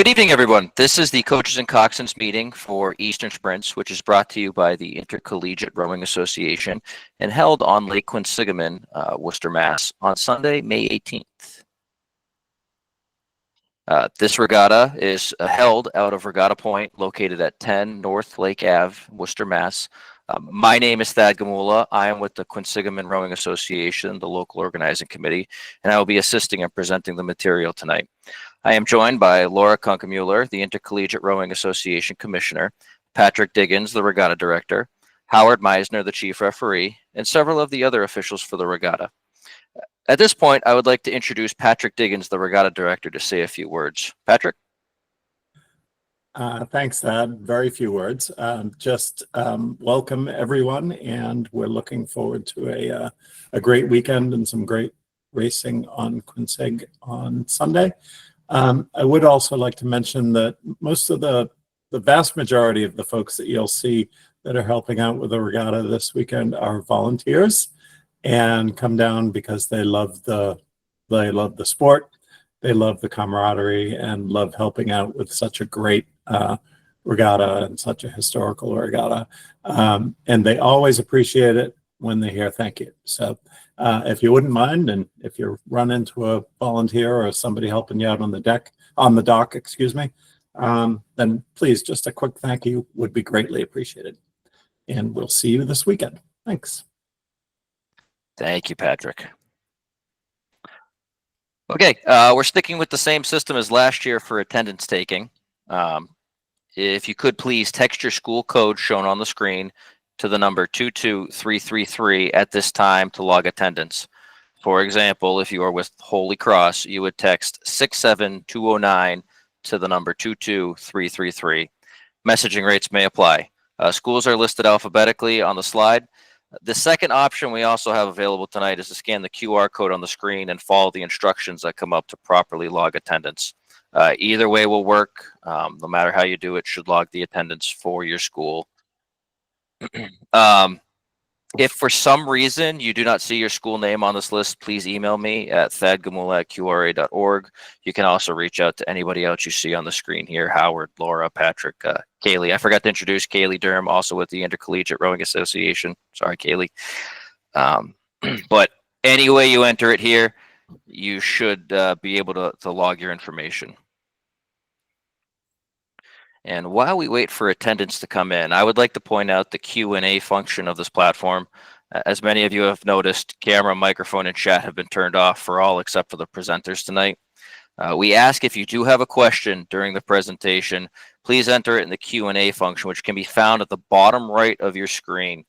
Good evening, everyone. This is the Coaches and Coxswains meeting for Eastern Sprints, which is brought to you by the Intercollegiate Rowing Association and held on Lake Quinsigamond, Worcester, Mass. on Sunday, May 18th. This regatta is held out of Regatta Point, located at 10 North Lake Ave, Worcester, Mass. My name is Thad Gamula. I am with the Quinsigamond Rowing Association, the local organizing committee, and I will be assisting and presenting the material tonight. I am joined by Laura Kunkemuller, the Intercollegiate Rowing Association Commissioner, Patrick Diggins, the Regatta Director, Howard Meisner, the Chief Referee, and several of the other officials for the regatta. At this point, I would like to introduce Patrick Diggins, the Regatta Director, to say a few words. Patrick? Thanks, Thad. Very few words. Welcome, everyone, and we're looking forward to a great weekend and some great racing on Quinsig on Sunday. I would also like to mention that most of the vast majority of the folks that you'll see that are helping out with the regatta this weekend are volunteers and come down because they love the sport, they love the camaraderie, and love helping out with such a great regatta and such a historical regatta. And they always appreciate it when they hear thank you. So if you wouldn't mind, and if you run into a volunteer or somebody helping you out on the dock, excuse me, then please, just a quick thank you would be greatly appreciated. And we'll see you this weekend. Thanks. Thank you, Patrick. Okay, we're sticking with the same system as last year for attendance taking. If you could please text your school code shown on the screen to the number 22333 at this time to log attendance. For example, if you are with Holy Cross, you would text 67209 to the number 22333. Messaging rates may apply. Schools are listed alphabetically on the slide. The second option we also have available tonight is to scan the QR code on the screen and follow the instructions that come up to properly log attendance. Either way will work. No matter how you do it, should log the attendance for your school. If for some reason you do not see your school name on this list, please email me at thadgamula@qra.org. You can also reach out to anybody else you see on the screen here: Howard, Laura, Patrick, Kaylee. I forgot to introduce Kaylee Durham, also with the Intercollegiate Rowing Association. Sorry, Kaylee. But any way you enter it here, you should be able to log your information. And while we wait for attendance to come in, I would like to point out the Q&A function of this platform. As many of you have noticed, camera, microphone, and chat have been turned off for all except for the presenters tonight. We ask if you do have a question during the presentation, please enter it in the Q&A function, which can be found at the bottom right of your screen.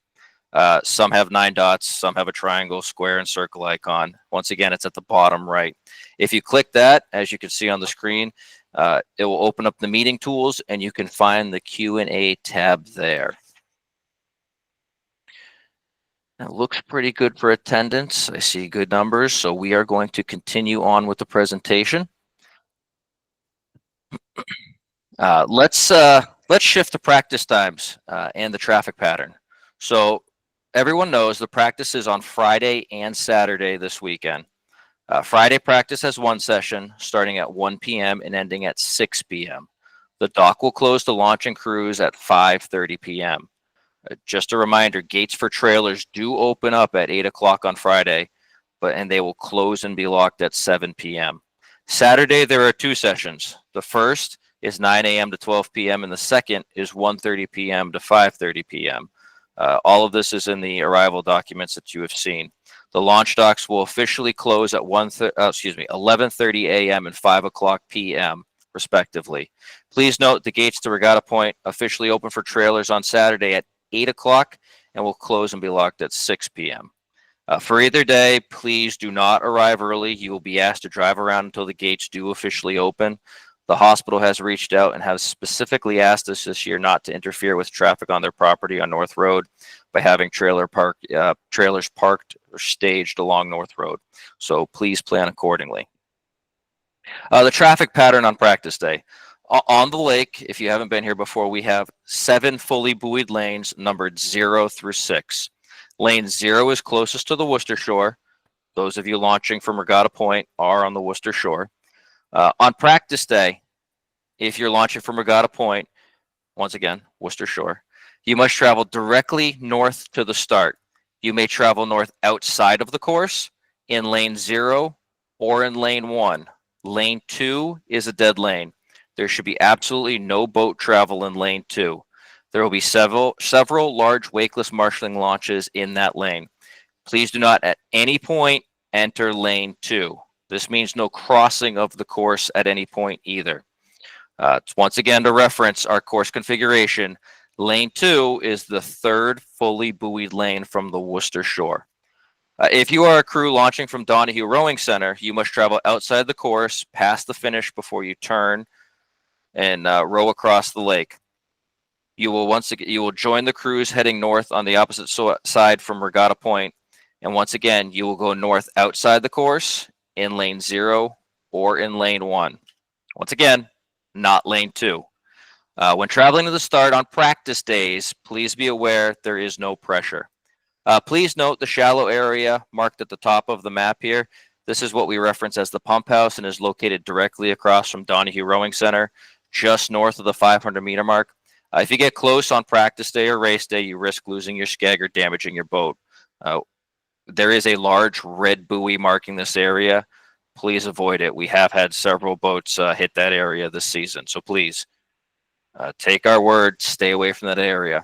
Some have 9 dots, some have a triangle, square, and circle icon. Once again, it's at the bottom right. If you click that, as you can see on the screen, it will open up the meeting tools and you can find the Q&A tab there. It looks pretty good for attendance. I see good numbers, so we are going to continue on with the presentation. Let's shift to practice times and the traffic pattern. So everyone knows the practice is on Friday and Saturday this weekend. Friday practice has one session starting at 1 p.m. and ending at 6 p.m. The dock will close to launch and cruise at 5:30 p.m. Just a reminder, gates for trailers do open up at 8 o'clock on Friday, and they will close and be locked at 7 p.m. Saturday, there are 2 sessions. The first is 9 a.m. to 12 p.m. and the second is 1:30 p.m. to 5:30 p.m. All of this is in the arrival documents that you have seen. The launch docks will officially close at 11:30 a.m. and 5 o'clock p.m. respectively. Please note the gates to Regatta Point officially open for trailers on Saturday at 8 o'clock and will close and be locked at 6 p.m. For either day, please do not arrive early. You will be asked to drive around until the gates do officially open. The hospital has reached out and has specifically asked us this year not to interfere with traffic on their property on North Road by having trailers parked or staged along North Road. So please plan accordingly. The traffic pattern on practice day. On the lake, if you haven't been here before, we have 7 fully buoyed lanes numbered 0 through 6. Lane 0 is closest to the Worcester shore. Those of you launching from Regatta Point are on the Worcester shore. On practice day, if you're launching from Regatta Point, once again, Worcester Shore, you must travel directly north to the start. You may travel north outside of the course in lane 0 or in lane 1. Lane 2 is a dead lane. There should be absolutely no boat travel in lane 2. There will be several large wakeless marshalling launches in that lane. Please do not at any point enter lane 2. This means no crossing of the course at any point either. Once again, to reference our course configuration, lane 2 is the third fully buoyed lane from the Worcester Shore. If you are a crew launching from Donahue Rowing Center, you must travel outside the course, past the finish before you turn and row across the lake. You will join the crews heading north on the opposite side from Regatta Point, and once again, you will go north outside the course in lane 0 or in lane 1. Once again, not lane 2. When traveling to the start on practice days, please be aware there is no pressure. Please note the shallow area marked at the top of the map here. This is what we reference as the pump house and is located directly across from Donahue Rowing Center, just north of the 500-meter mark. If you get close on practice day or race day, you risk losing your skeg or damaging your boat. There is a large red buoy marking this area. Please avoid it. We have had several boats hit that area this season, so please take our word, stay away from that area.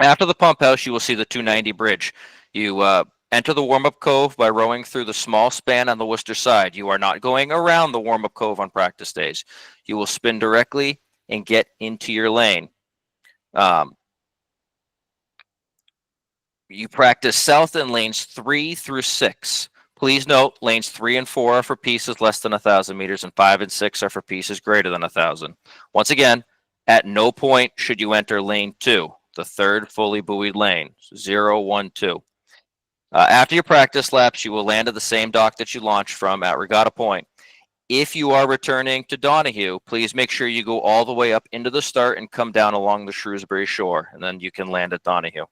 After the pump house, you will see the 290 bridge. You enter the warm-up cove by rowing through the small span on the Worcester side. You are not going around the warm-up cove on practice days. You will spin directly and get into your lane. You practice south in lanes 3 through 6. Please note, lanes 3 and 4 are for pieces less than 1,000 meters, and 5 and 6 are for pieces greater than 1,000. Once again, at no point should you enter lane 2, the third fully buoyed lane, 0, 1, 2. After your practice laps, you will land at the same dock that you launched from at Regatta Point. If you are returning to Donahue, please make sure you go all the way up into the start and come down along the Shrewsbury shore, and then you can land at Donahue.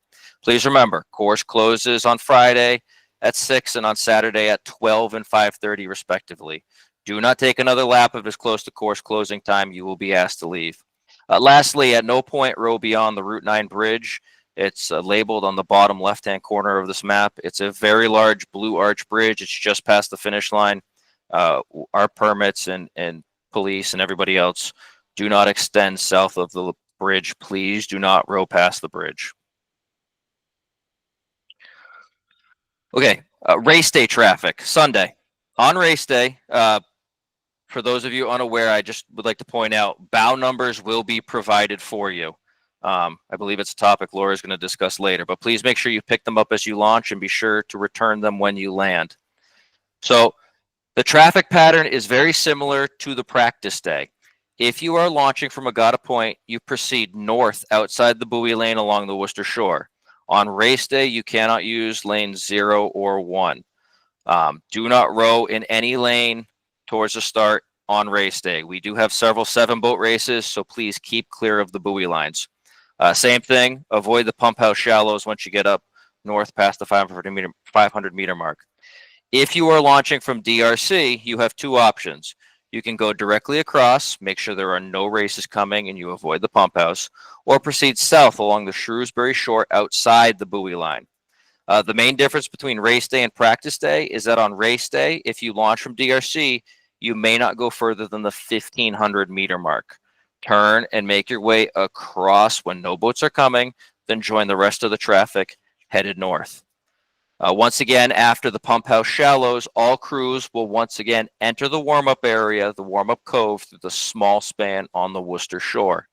Please remember, course closes on Friday at 6 and on Saturday at 12 and 5:30 respectively. Do not take another lap if it's close to course closing time. You will be asked to leave. Lastly, at no point row beyond the Route 9 bridge. It's labeled on the bottom left-hand corner of this map. It's a very large blue arch bridge. It's just past the finish line. Our permits and police and everybody else do not extend south of the bridge. Please do not row past the bridge. Okay, race day traffic, Sunday. On race day, for those of you unaware, I just would like to point out, bow numbers will be provided for you. I believe it's a topic Laura is going to discuss later, but please make sure you pick them up as you launch and be sure to return them when you land. So the traffic pattern is very similar to the practice day. If you are launching from Regatta Point, you proceed north outside the buoy lane along the Worcester Shore. On race day, you cannot use lanes 0 or 1. Do not row in any lane towards the start on race day. We do have several 7-boat races, so please keep clear of the buoy lines. Same thing, avoid the pump house shallows once you get up north past the 500-meter mark. If you are launching from DRC, you have 2 options. You can go directly across, make sure there are no races coming and you avoid the pump house, or proceed south along the Shrewsbury shore outside the buoy line. The main difference between race day and practice day is that on race day, if you launch from DRC, you may not go further than the 1,500-meter mark. Turn and make your way across when no boats are coming, then join the rest of the traffic headed north. Once again, after the pump house shallows, all crews will once again enter the warm-up area, the warm-up cove, through the small span on the Worcester Shore.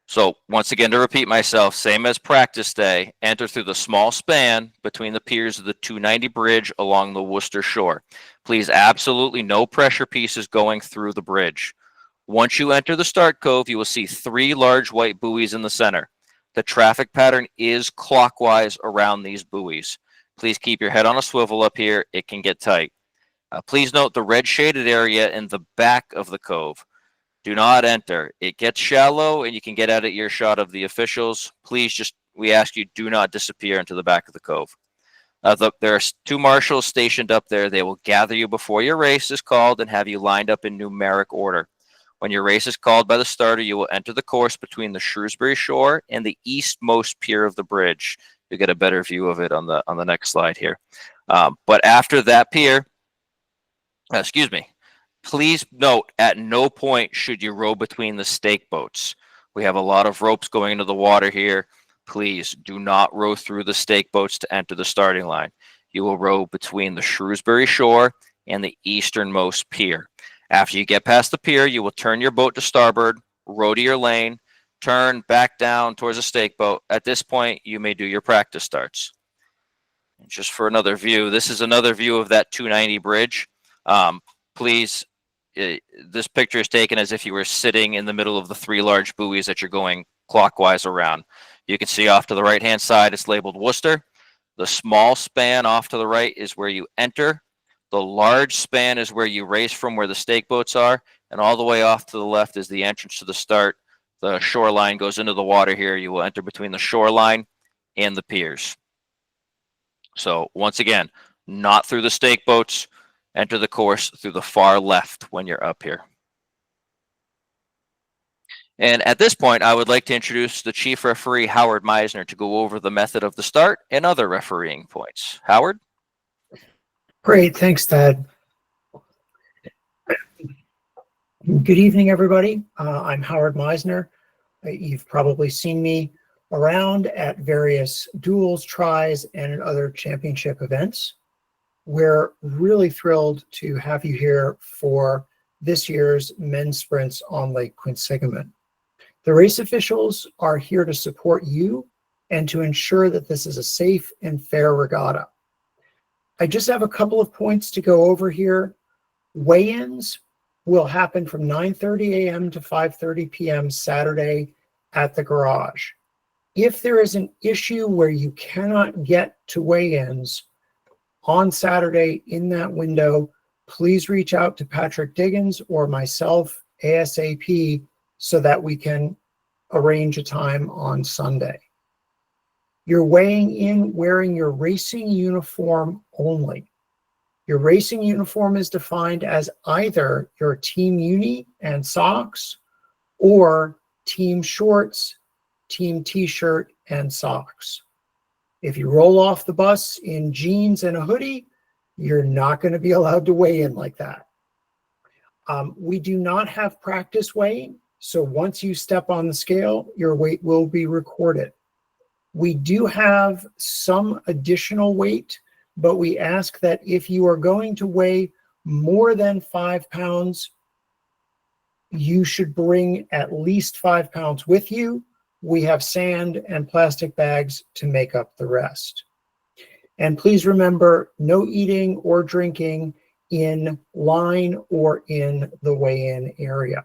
So once again, to repeat myself, same as practice day, enter through the small span between the piers of the 290 bridge along the Worcester Shore. Please, absolutely no pressure pieces going through the bridge. Once you enter the start cove, you will see 3 large white buoys in the center. The traffic pattern is clockwise around these buoys. Please keep your head on a swivel up here. It can get tight. Please note the red shaded area in the back of the cove. Do not enter. It gets shallow and you can get out of earshot of the officials. Please we ask you, do not disappear into the back of the cove. There are two marshals stationed up there. They will gather you before your race is called and have you lined up in numeric order. When your race is called by the starter, you will enter the course between the Shrewsbury shore and the eastmost pier of the bridge. You'll get a better view of it on the next slide here. But after that pier, excuse me, please note at no point should you row between the stake boats. We have a lot of ropes going into the water here. Please do not row through the stake boats to enter the starting line. You will row between the Shrewsbury shore and the easternmost pier. After you get past the pier, you will turn your boat to starboard, row to your lane, turn back down towards the stake boat. At this point, you may do your practice starts. And just for another view, this is another view of that 290 bridge. Please, this picture is taken as if you were sitting in the middle of the three large buoys that you're going clockwise around. You can see off to the right-hand side, it's labeled Worcester. The small span off to the right is where you enter. The large span is where you race from, where the stake boats are. And all the way off to the left is the entrance to the start. The shoreline goes into the water here. You will enter between the shoreline and the piers. So once again, not through the stake boats. Enter the course through the far left when you're up here. And at this point, I would like to introduce the chief referee, Howard Meisner, to go over the method of the start and other refereeing points. Howard? Great, thanks, Thad. Good evening, everybody. I'm Howard Meisner. You've probably seen me around at various duels, tries, and other championship events. We're really thrilled to have you here for this year's men's sprints on Lake Quinsigamond. The race officials are here to support you and to ensure that this is a safe and fair regatta. I just have a couple of points to go over here. Weigh-ins will happen from 9:30 a.m. to 5:30 p.m. Saturday at the garage. If there is an issue where you cannot get to weigh-ins on Saturday in that window, please reach out to Patrick Diggins or myself ASAP so that we can arrange a time on Sunday. You're weighing in wearing your racing uniform only. Your racing uniform is defined as either your team uni and socks or team shorts, team t-shirt, and socks. If you roll off the bus in jeans and a hoodie, you're not going to be allowed to weigh in like that. We do not have practice weighing, so once you step on the scale, your weight will be recorded. We do have some additional weight, but we ask that if you are going to weigh more than 5 pounds, you should bring at least 5 pounds with you. We have sand and plastic bags to make up the rest. And please remember, no eating or drinking in line or in the weigh-in area.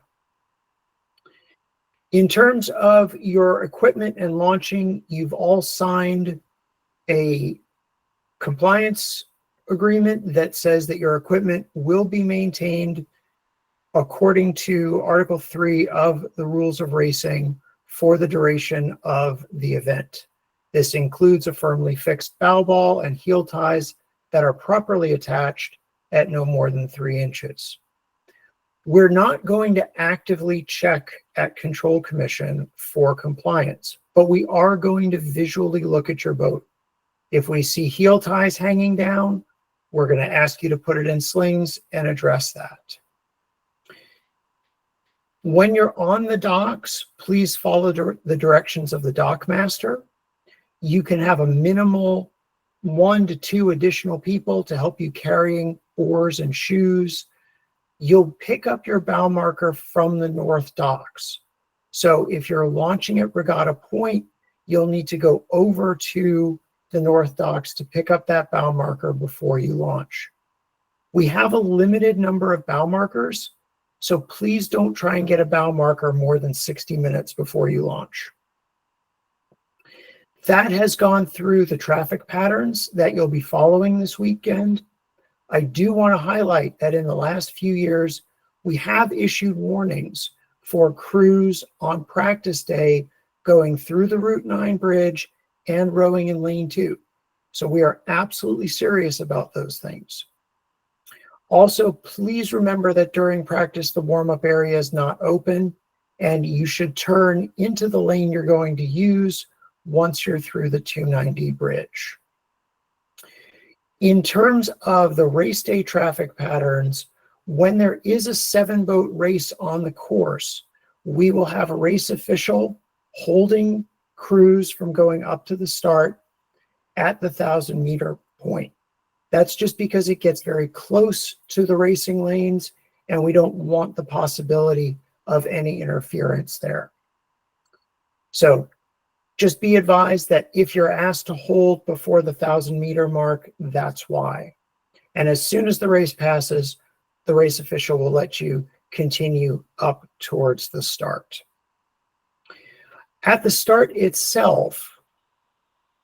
In terms of your equipment and launching, you've all signed a compliance agreement that says that your equipment will be maintained according to Article 3 of the Rules of Racing for the duration of the event. This includes a firmly fixed bow ball and heel ties that are properly attached at no more than 3 inches. We're not going to actively check at Control Commission for compliance, but we are going to visually look at your boat. If we see heel ties hanging down, we're going to ask you to put it in slings and address that. When you're on the docks, please follow the directions of the dock master. You can have a minimal 1 to 2 additional people to help you carrying oars and shoes. You'll pick up your bow marker from the north docks. So if you're launching at Regatta Point, you'll need to go over to the north docks to pick up that bow marker before you launch. We have a limited number of bow markers, so please don't try and get a bow marker more than 60 minutes before you launch. That has gone through the traffic patterns that you'll be following this weekend. I do want to highlight that in the last few years, we have issued warnings for crews on practice day going through the Route 9 bridge and rowing in lane 2. So we are absolutely serious about those things. Also, please remember that during practice, the warm-up area is not open, and you should turn into the lane you're going to use once you're through the 290 bridge. In terms of the race day traffic patterns, when there is a 7-boat race on the course, we will have a race official holding crews from going up to the start at the 1,000-meter point. That's just because it gets very close to the racing lanes, and we don't want the possibility of any interference there. So just be advised that if you're asked to hold before the 1,000-meter mark, that's why. And as soon as the race passes, the race official will let you continue up towards the start. At the start itself,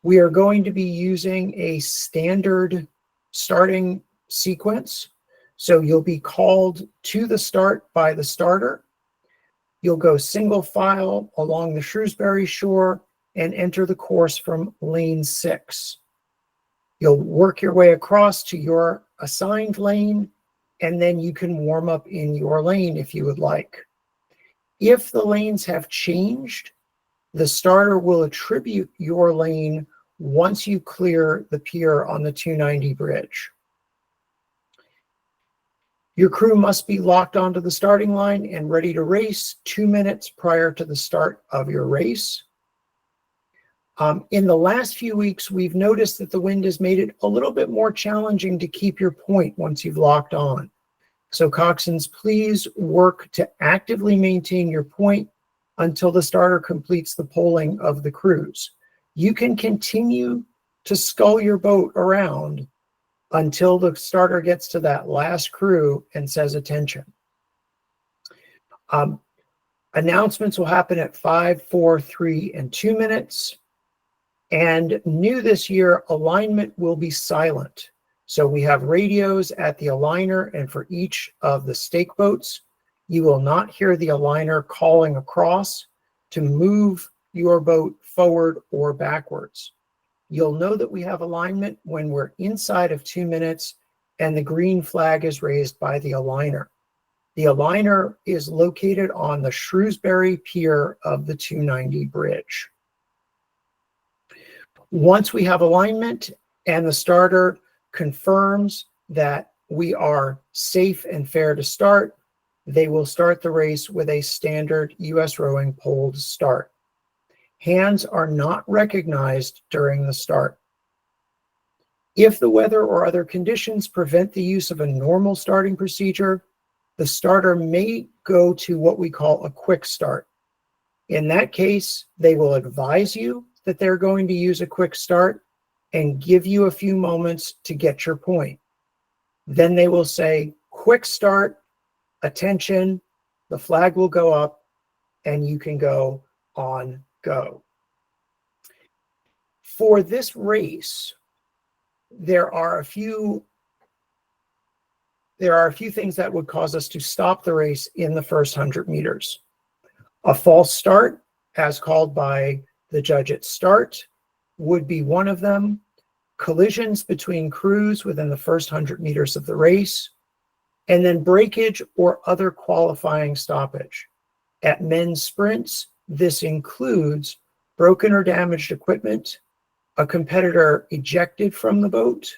we are going to be using a standard starting sequence. So you'll be called to the start by the starter. You'll go single file along the Shrewsbury shore and enter the course from lane 6. You'll work your way across to your assigned lane, and then you can warm up in your lane if you would like. If the lanes have changed, the starter will attribute your lane once you clear the pier on the 290 bridge. Your crew must be locked onto the starting line and ready to race 2 minutes prior to the start of your race. In the last few weeks, we've noticed that the wind has made it a little bit more challenging to keep your point once you've locked on. So coxswains, please work to actively maintain your point until the starter completes the polling of the crews. You can continue to scull your boat around until the starter gets to that last crew and says attention. Announcements will happen at 5, 4, 3, and 2 minutes. And new this year, alignment will be silent. So we have radios at the aligner, and for each of the stake boats, you will not hear the aligner calling across to move your boat forward or backwards. You'll know that we have alignment when we're inside of 2 minutes and the green flag is raised by the aligner. The aligner is located on the Shrewsbury pier of the 290 bridge. Once we have alignment and the starter confirms that we are safe and fair to start, they will start the race with a standard U.S. rowing poled start. Hands are not recognized during the start. If the weather or other conditions prevent the use of a normal starting procedure, the starter may go to what we call a quick start. In that case, they will advise you that they're going to use a quick start and give you a few moments to get your point. Then they will say, quick start, attention, the flag will go up, and you can go on go. For this race, there are a few things that would cause us to stop the race in the first 100 meters. A false start, as called by the judge at start, would be one of them. Collisions between crews within the first 100 meters of the race, and then breakage or other qualifying stoppage. At men's sprints, this includes broken or damaged equipment, a competitor ejected from the boat,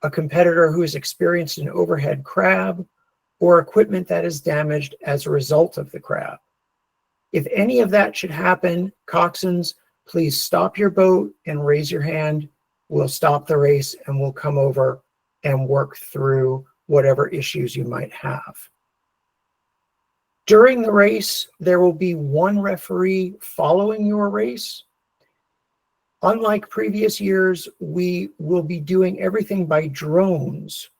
a competitor who has experienced an overhead crab, or equipment that is damaged as a result of the crab. If any of that should happen, coxswains, please stop your boat and raise your hand. We'll stop the race and we'll come over and work through whatever issues you might have. During the race, there will be one referee following your race. Unlike previous years, we will be doing everything by drones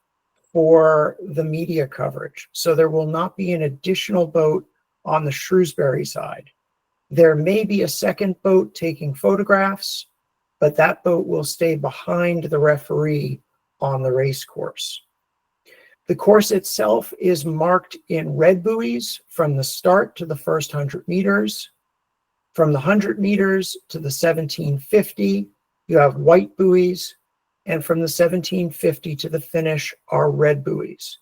for the media coverage. So there will not be an additional boat on the Shrewsbury side. There may be a second boat taking photographs, but that boat will stay behind the referee on the race course. The course itself is marked in red buoys from the start to the first 100 meters. From the 100 meters to the 1750, you have white buoys. and from the 1750 to the finish are red buoys.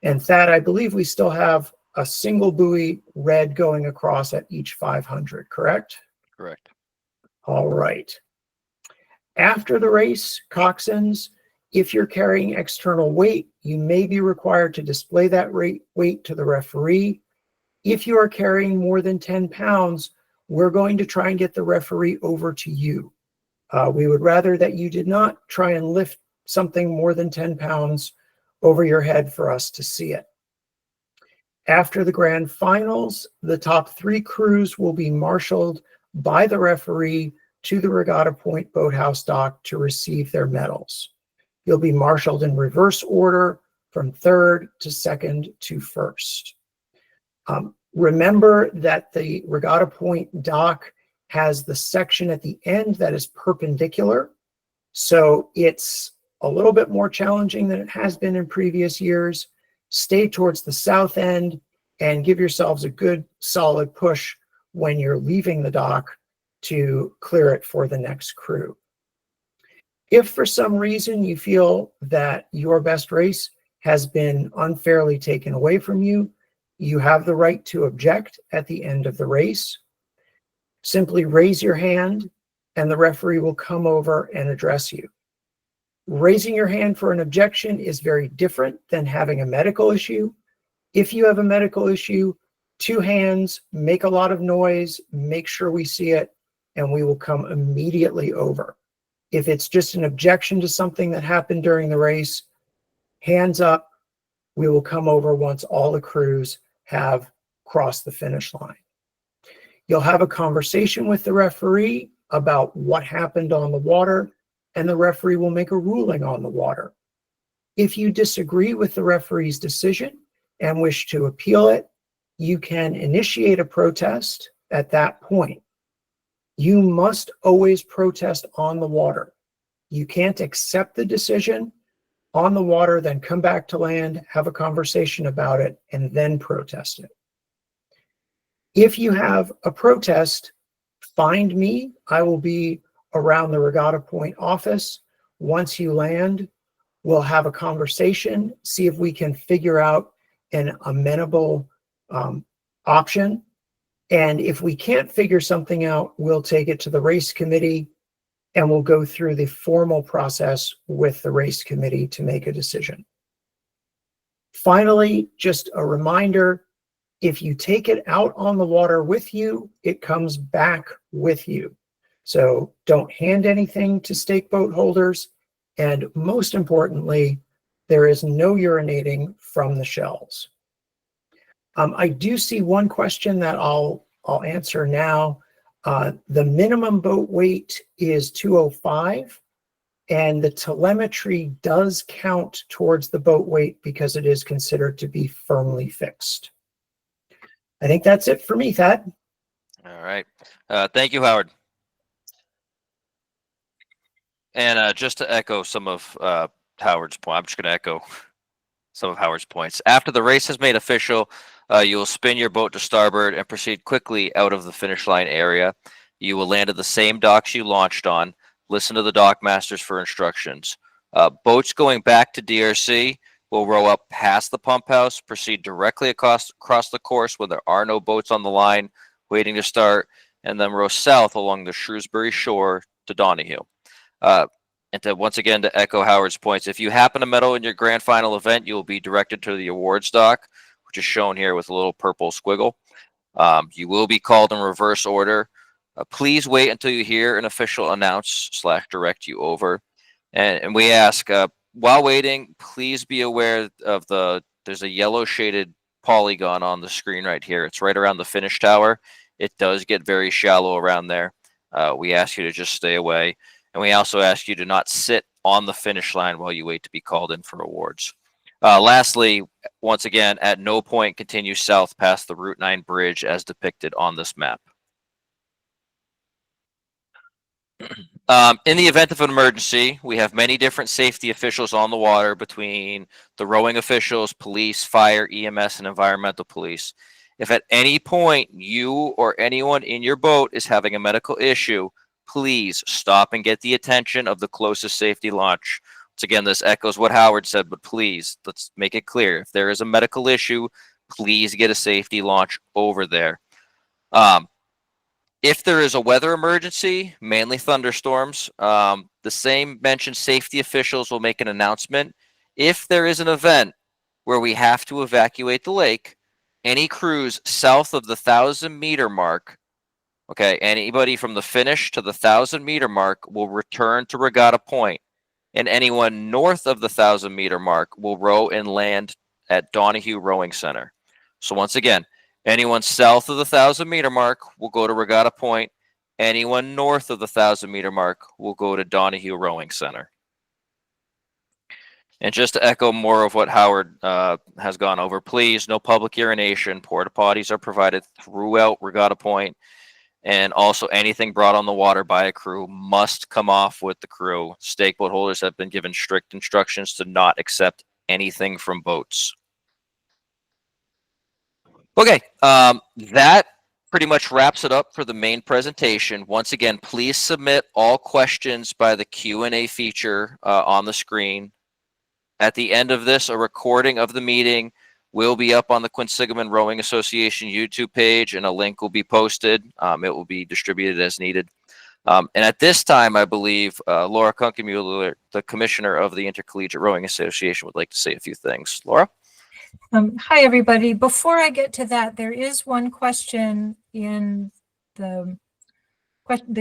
And Thad, I believe we still have a single buoy red going across at each 500, correct? Correct. All right. After the race, coxswains, if you're carrying external weight, you may be required to display that weight to the referee. If you are carrying more than 10 pounds, we're going to try and get the referee over to you. We would rather that you did not try and lift something more than 10 pounds over your head for us to see it. After the grand finals, the top 3 crews will be marshaled by the referee to the Regatta Point Boathouse dock to receive their medals. You'll be marshaled in reverse order from 3rd to 2nd to 1st. Remember that the Regatta Point dock has the section at the end that is perpendicular. So it's a little bit more challenging than it has been in previous years. Stay towards the south end and give yourselves a good solid push when you're leaving the dock to clear it for the next crew. If for some reason you feel that your best race has been unfairly taken away from you, you have the right to object at the end of the race. Simply raise your hand and the referee will come over and address you. Raising your hand for an objection is very different than having a medical issue. If you have a medical issue, 2 hands, make a lot of noise, make sure we see it, and we will come immediately over. If it's just an objection to something that happened during the race, hands up, we will come over once all the crews have crossed the finish line. You'll have a conversation with the referee about what happened on the water, and the referee will make a ruling on the water. If you disagree with the referee's decision and wish to appeal it, you can initiate a protest at that point. You must always protest on the water. You can't accept the decision on the water, then come back to land, have a conversation about it, and then protest it. If you have a protest, find me. I will be around the Regatta Point office. Once you land, we'll have a conversation, see if we can figure out an amenable option. And if we can't figure something out, we'll take it to the race committee and we'll go through the formal process with the race committee to make a decision. Finally, just a reminder, if you take it out on the water with you, it comes back with you. So don't hand anything to stake boat holders. And most importantly, there is no urinating from the shells. I do see one question that I'll answer now. The minimum boat weight is 205, and the telemetry does count towards the boat weight because it is considered to be firmly fixed. I think that's it for me, Thad. All right. Thank you, Howard. And just to echo some of Howard's point, I'm just going to echo some of Howard's points. After the race is made official, you will spin your boat to starboard and proceed quickly out of the finish line area. You will land at the same docks you launched on. Listen to the dock masters for instructions. Boats going back to DRC will row up past the pump house, proceed directly across the course when there are no boats on the line waiting to start, and then row south along the Shrewsbury shore to Donahue. And to once again to echo Howard's points, if you happen to medal in your grand final event, you will be directed to the awards dock, which is shown here with a little purple squiggle. You will be called in reverse order. Please wait until you hear an official announce/direct you over. And we ask, while waiting, please be aware of there's a yellow shaded polygon on the screen right here. It's right around the finish tower. It does get very shallow around there. We ask you to just stay away. And we also ask you to not sit on the finish line while you wait to be called in for awards. Lastly, once again, at no point continue south past the Route 9 bridge as depicted on this map. In the event of an emergency, we have many different safety officials on the water between the rowing officials, police, fire, EMS, and environmental police. If at any point you or anyone in your boat is having a medical issue, please stop and get the attention of the closest safety launch. Once again, this echoes what Howard said, but please, let's make it clear. If there is a medical issue, please get a safety launch over there. If there is a weather emergency, mainly thunderstorms, the same mentioned safety officials will make an announcement. If there is an event where we have to evacuate the lake, any crews south of the 1,000-meter mark, okay, anybody from the finish to the 1,000-meter mark will return to Regatta Point, and anyone north of the 1,000-meter mark will row and land at Donahue Rowing Center. So once again, anyone south of the 1,000-meter mark will go to Regatta Point. Anyone north of the 1,000-meter mark will go to Donahue Rowing Center. And just to echo more of what Howard has gone over, please, no public urination. Porta potties are provided throughout Regatta Point. And also anything brought on the water by a crew must come off with the crew. Stake boat holders have been given strict instructions to not accept anything from boats. Okay, that pretty much wraps it up for the main presentation. Once again, please submit all questions by the Q&A feature on the screen. At the end of this, a recording of the meeting will be up on the Quinsigamond Rowing Association YouTube page, and a link will be posted. It will be distributed as needed. And at this time, I believe Laura Kunkemuller, the commissioner of the Intercollegiate Rowing Association, would like to say a few things. Laura? Hi, everybody. Before I get to that, there is one question in the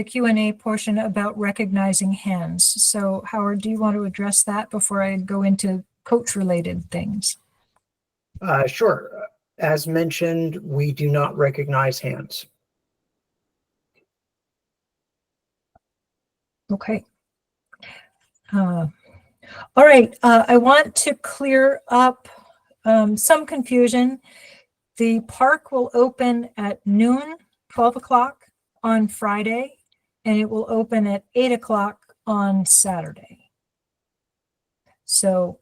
Q&A portion about recognizing hands. So Howard, do you want to address that before I go into coach-related things? Sure. As mentioned, we do not recognize hands. Okay. All right. I want to clear up some confusion. The park will open at noon, 12 o'clock on Friday, and it will open at 8 o'clock on Saturday. So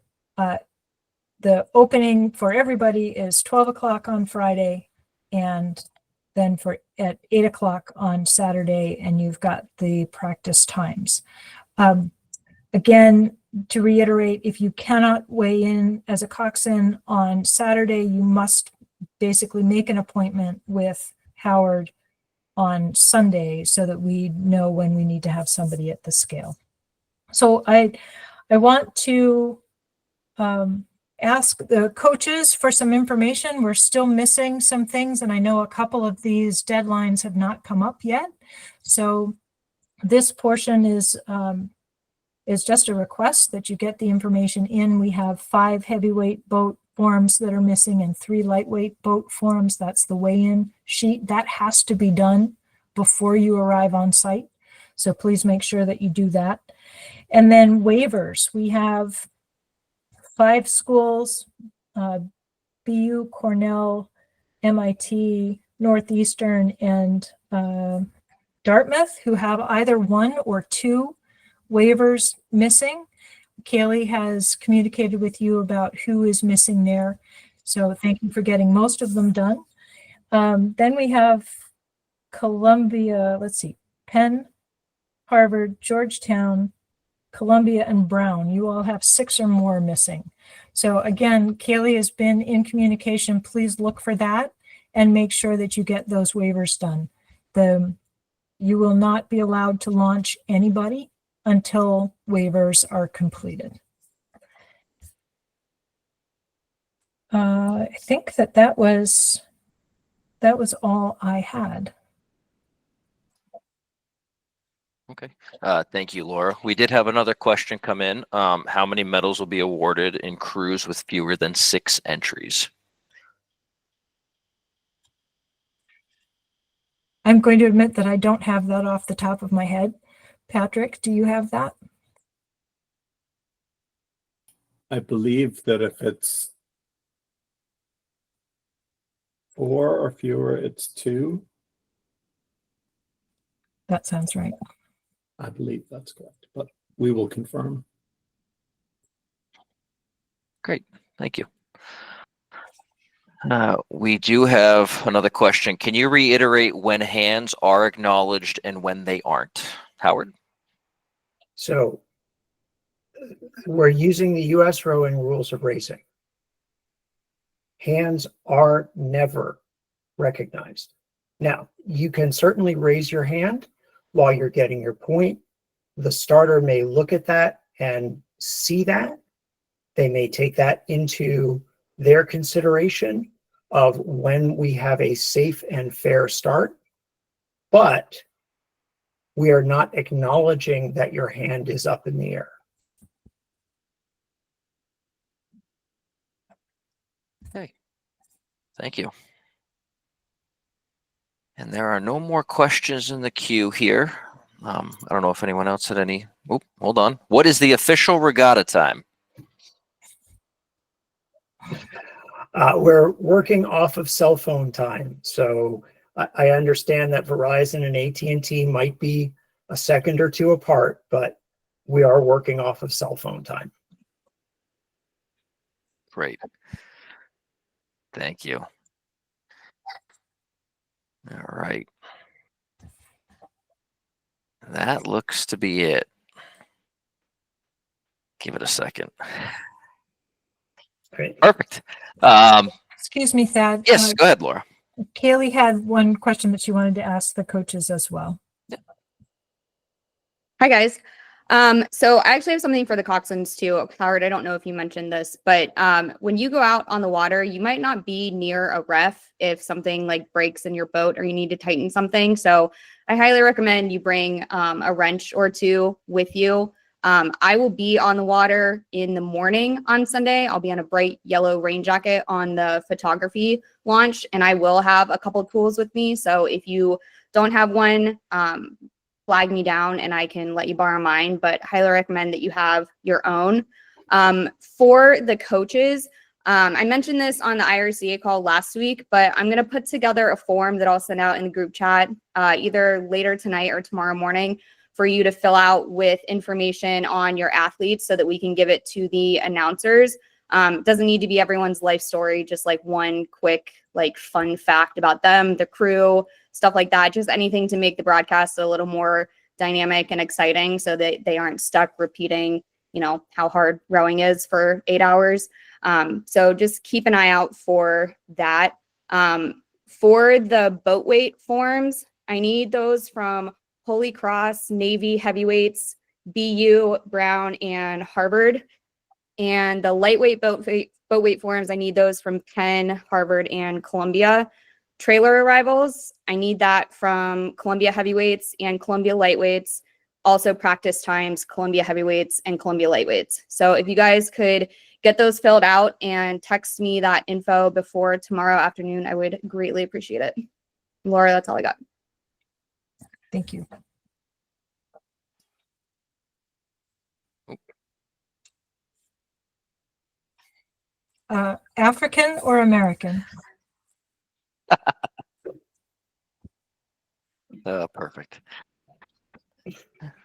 the opening for everybody is 12 o'clock on Friday, and then at 8 o'clock on Saturday, and you've got the practice times. Again, to reiterate, if you cannot weigh in as a coxswain on Saturday, you must basically make an appointment with Howard on Sunday so that we know when we need to have somebody at the scale. So I want to ask the coaches for some information. We're still missing some things, and I know a couple of these deadlines have not come up yet. So this portion is just a request that you get the information in. We have 5 heavyweight boat forms that are missing and 3 lightweight boat forms. That's the weigh-in sheet. That has to be done before you arrive on site. So please make sure that you do that. And then waivers. We have 5 schools, BU, Cornell, MIT, Northeastern, and Dartmouth, who have either 1 or 2 waivers missing. Kaylee has communicated with you about who is missing there. So thank you for getting most of them done. Then we have Columbia, let's see, Penn, Harvard, Georgetown, Columbia, and Brown. You all have 6 or more missing. So again, Kaylee has been in communication. Please look for that and make sure that you get those waivers done. You will not be allowed to launch anybody until waivers are completed. I think that was all I had. Okay. Thank you, Laura. We did have another question come in. How many medals will be awarded in crews with fewer than 6 entries? I'm going to admit that I don't have that off the top of my head. Patrick, do you have that? I believe that if it's 4 or fewer, it's 2. That sounds right. I believe that's correct, but we will confirm. Great. Thank you. We do have another question. Can you reiterate when hands are acknowledged and when they aren't? Howard? So we're using the U.S. rowing rules of racing. Hands are never recognized. Now, you can certainly raise your hand while you're getting your point. The starter may look at that and see that. They may take that into their consideration of when we have a safe and fair start, but we are not acknowledging that your hand is up in the air. Okay. Thank you. And there are no more questions in the queue here. I don't know if anyone else had any. Oh, hold on. What is the official regatta time? We're working off of cell phone time. So I understand that Verizon and AT&T might be a second or two apart, but we are working off of cell phone time. Great. Thank you. All right. That looks to be it. Give it a second. Great. Perfect. Excuse me, Thad. Yes, go ahead, Laura. Kaylee had one question that she wanted to ask the coaches as well. Hi, guys. So I actually have something for the Coxswains too. Howard, I don't know if you mentioned this, but when you go out on the water, you might not be near a ref if something like breaks in your boat or you need to tighten something. So I highly recommend you bring a wrench or two with you. I will be on the water in the morning on Sunday. I'll be on a bright yellow rain jacket on the photography launch, and I will have a couple of tools with me. So if you don't have one, flag me down and I can let you borrow mine, but highly recommend that you have your own. For the coaches, I mentioned this on the IRCA call last week, but I'm going to put together a form that I'll send out in the group chat either later tonight or tomorrow morning for you to fill out with information on your athletes so that we can give it to the announcers. Doesn't need to be everyone's life story, just like one quick like fun fact about them, the crew, stuff like that, just anything to make the broadcast a little more dynamic and exciting so that they aren't stuck repeating, you know, how hard rowing is for 8 hours. So just keep an eye out for that. For the boat weight forms, I need those from Holy Cross, Navy Heavyweights, BU, Brown, and Harvard. And the lightweight boat weight forms, I need those from Penn, Harvard, and Columbia. Trailer arrivals, I need that from Columbia Heavyweights and Columbia Lightweights. Also practice times, Columbia Heavyweights and Columbia Lightweights. So if you guys could get those filled out and text me that info before tomorrow afternoon, I would greatly appreciate it. Laura, that's all I got. Thank you. African or American? Perfect.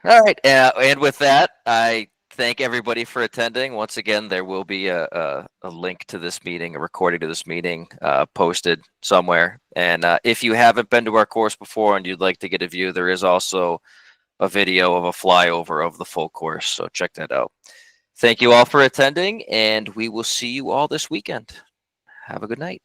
All right. And with that, I thank everybody for attending. Once again, there will be a link to this meeting, a recording to this meeting posted somewhere. And if you haven't been to our course before and you'd like to get a view, there is also a video of a flyover of the full course. So check that out. Thank you all for attending, and we will see you all this weekend. Have a good night.